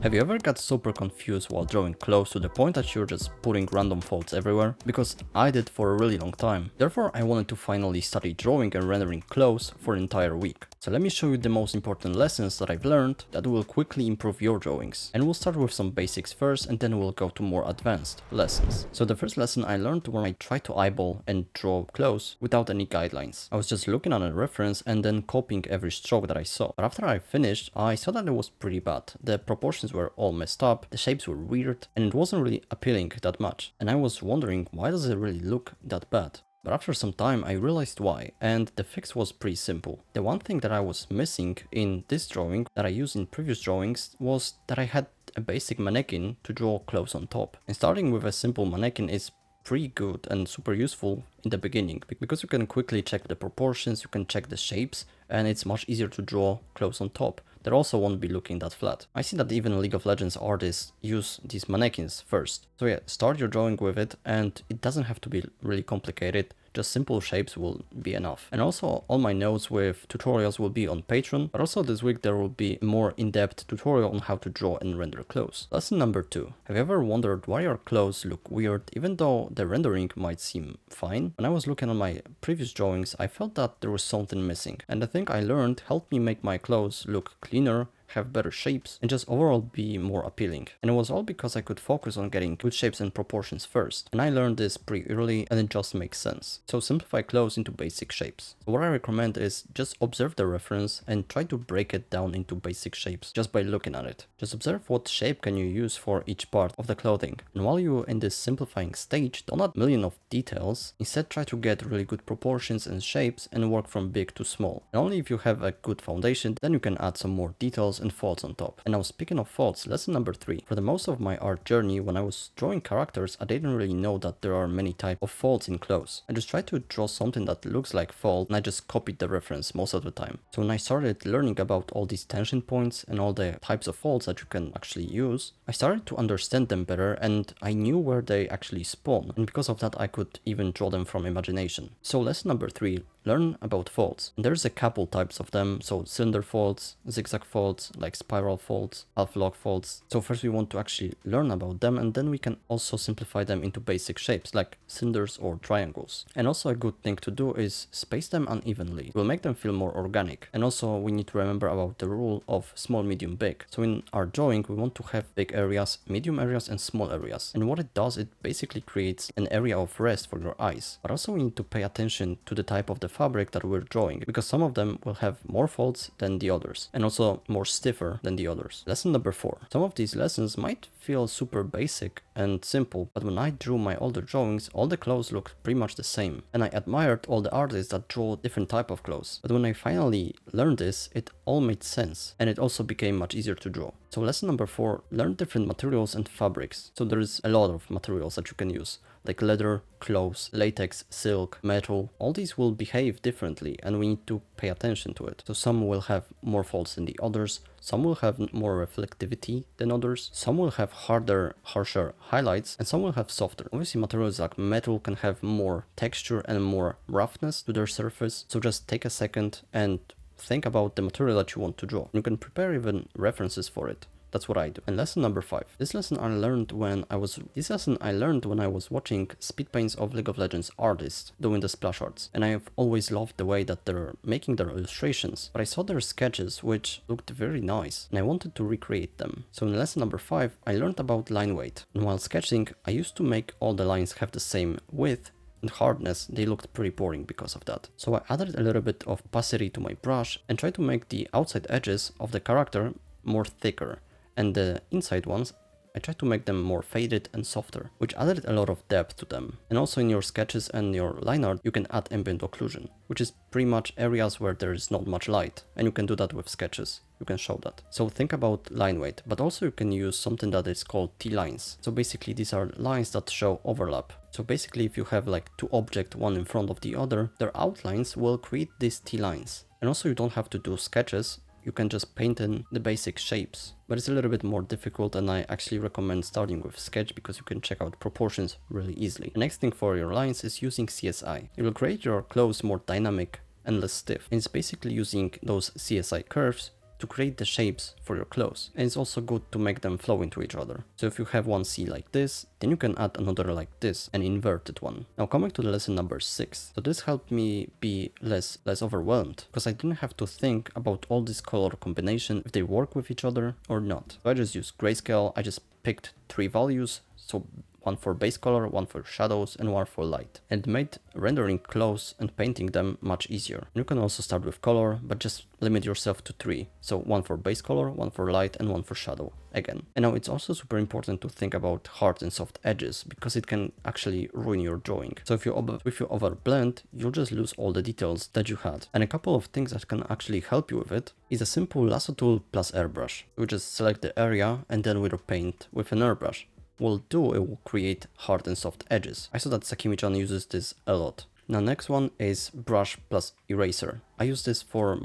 Have you ever got super confused while drawing clothes to the point that you're just putting random folds everywhere? Because I did for a really long time. Therefore, I wanted to finally study drawing and rendering clothes for an entire week. So let me show you the most important lessons that I've learned that will quickly improve your drawings. And we'll start with some basics first, and then we'll go to more advanced lessons. So the first lesson I learned when I tried to eyeball and draw clothes without any guidelines. I was just looking at a reference and then copying every stroke that I saw. But after I finished, I saw that it was pretty bad. The proportions were all messed up, the shapes were weird, and it wasn't really appealing that much. And I was wondering, why does it really look that bad? But after some time I realized why, and the fix was pretty simple. The one thing that I was missing in this drawing that I used in previous drawings was that I had a basic mannequin to draw clothes on top. And starting with a simple mannequin is pretty good and super useful in the beginning because you can quickly check the proportions, you can check the shapes, and it's much easier to draw clothes on top. That also won't be looking that flat. I see that even League of Legends artists use these mannequins first. So yeah, start your drawing with it, and it doesn't have to be really complicated. Just simple shapes will be enough. And also all my notes with tutorials will be on Patreon, but also this week there will be a more in-depth tutorial on how to draw and render clothes. Lesson number 2. Have you ever wondered why your clothes look weird even though the rendering might seem fine? When I was looking at my previous drawings, I felt that there was something missing, and the thing I learned helped me make my clothes look cleaner, have better shapes, and just overall be more appealing. And it was all because I could focus on getting good shapes and proportions first. And I learned this pretty early, and it just makes sense. So simplify clothes into basic shapes. So what I recommend is just observe the reference and try to break it down into basic shapes just by looking at it. Just observe what shape can you use for each part of the clothing. And while you're in this simplifying stage, don't add millions of details. Instead, try to get really good proportions and shapes and work from big to small. And only if you have a good foundation, then you can add some more details and folds on top. And now speaking of folds, lesson number 3. For the most of my art journey, when I was drawing characters, I didn't really know that there are many types of folds in clothes. I just tried to draw something that looks like fold, and I just copied the reference most of the time. So when I started learning about all these tension points and all the types of folds that you can actually use, I started to understand them better, and I knew where they actually spawn, and because of that I could even draw them from imagination. So lesson number 3. Learn about folds. And there's a couple types of them, so cylinder folds, zigzag folds, like spiral folds, half-log folds. So first we want to actually learn about them, and then we can also simplify them into basic shapes like cylinders or triangles. And also a good thing to do is space them unevenly. It will make them feel more organic. And also we need to remember about the rule of small, medium, big. So in our drawing we want to have big areas, medium areas, and small areas. And what it does, it basically creates an area of rest for your eyes. But also we need to pay attention to the type of the fabric that we're drawing, because some of them will have more folds than the others, and also more stiffer than the others. Lesson number 4. Some of these lessons might feel super basic and simple, but when I drew my older drawings, all the clothes looked pretty much the same, and I admired all the artists that draw different type of clothes. But when I finally learned this, it all made sense, and it also became much easier to draw. So lesson number 4, learn different materials and fabrics. So there is a lot of materials that you can use, like leather, cloth, latex, silk, metal. All these will behave differently, and we need to pay attention to it. So some will have more folds than the others, some will have more reflectivity than others, some will have harsher highlights, and some will have softer. Obviously materials like metal can have more texture and more roughness to their surface, so just take a second and think about the material that you want to draw. You can prepare even references for it. That's what I do. And lesson number 5. This lesson I learned when I was watching speed paints of League of Legends artists doing the splash arts. And I have always loved the way that they're making their illustrations. But I saw their sketches which looked very nice, and I wanted to recreate them. So in lesson number 5, I learned about line weight. And while sketching, I used to make all the lines have the same width and hardness. They looked pretty boring because of that. So I added a little bit of opacity to my brush and tried to make the outside edges of the character more thicker, and the inside ones I tried to make them more faded and softer, which added a lot of depth to them. And also in your sketches and your line art you can add ambient occlusion, which is pretty much areas where there is not much light, and you can do that with sketches. You can show that. So think about line weight, but also you can use something that is called T-lines. So basically these are lines that show overlap. So basically if you have like two objects, one in front of the other, their outlines will create these T-lines. And also you don't have to do sketches, you can just paint in the basic shapes. But it's a little bit more difficult, and I actually recommend starting with Sketch because you can check out proportions really easily. The next thing for your lines is using CSI. It will create your clothes more dynamic and less stiff. And it's basically using those CSI curves to create the shapes for your clothes. And it's also good to make them flow into each other. So if you have one C like this, then you can add another like this, an inverted one. Now coming to the lesson number 6. So this helped me be less overwhelmed, because I didn't have to think about all these color combination, if they work with each other or not. So I just used grayscale. I just picked 3 values, so one for base color, one for shadows, and one for light. And it made rendering clothes and painting them much easier. You can also start with color, but just limit yourself to 3. So one for base color, one for light, and one for shadow again. And now it's also super important to think about hard and soft edges, because it can actually ruin your drawing. So if you overblend, you'll just lose all the details that you had. And a couple of things that can actually help you with it is a simple lasso tool plus airbrush. You just select the area and then with a paint with an airbrush will do, it will create hard and soft edges. I saw that Sakimi-chan uses this a lot. Now next one is brush plus eraser. I use this for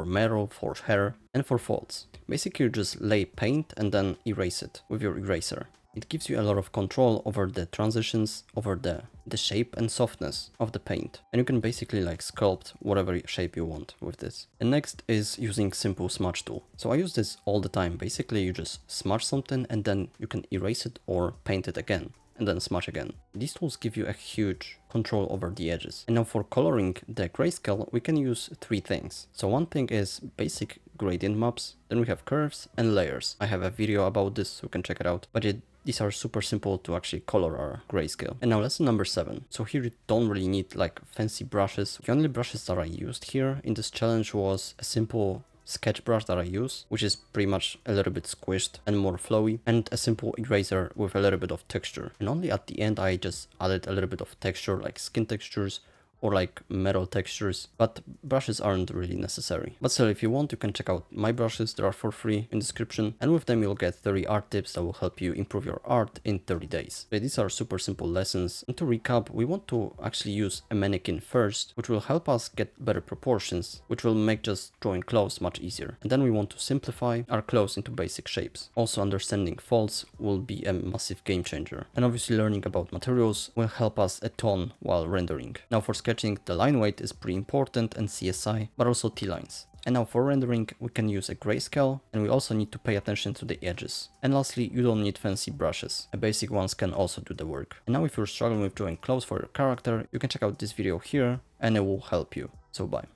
marrow, for hair, and for folds. Basically you just lay paint and then erase it with your eraser. It gives you a lot of control over the transitions, over the shape and softness of the paint. And you can basically like sculpt whatever shape you want with this. And next is using simple smudge tool. So I use this all the time. Basically you just smudge something and then you can erase it or paint it again and then smudge again. These tools give you a huge control over the edges. And now for coloring the grayscale, we can use 3 things. So one thing is basic gradient maps, then we have curves and layers. I have a video about this, so you can check it out. But these are super simple to actually color our grayscale. And now lesson number 7. So here you don't really need like fancy brushes. The only brushes that I used here in this challenge was a simple sketch brush that I use, which is pretty much a little bit squished and more flowy, and a simple eraser with a little bit of texture. And only at the end I just added a little bit of texture, like skin textures or like metal textures, but brushes aren't really necessary. But still, if you want, you can check out my brushes. They are for free in description, and with them you'll get 30 art tips that will help you improve your art in 30 days. So these are super simple lessons, and to recap, we want to actually use a mannequin first, which will help us get better proportions, which will make just drawing clothes much easier. And then we want to simplify our clothes into basic shapes. Also understanding folds will be a massive game changer. And obviously learning about materials will help us a ton while rendering. Now for sketching, the line weight is pretty important, and CSI, but also T-lines. And now for rendering, we can use a grayscale, and we also need to pay attention to the edges. And lastly, you don't need fancy brushes. A basic ones can also do the work. And now if you're struggling with drawing clothes for your character, you can check out this video here, and it will help you. So bye.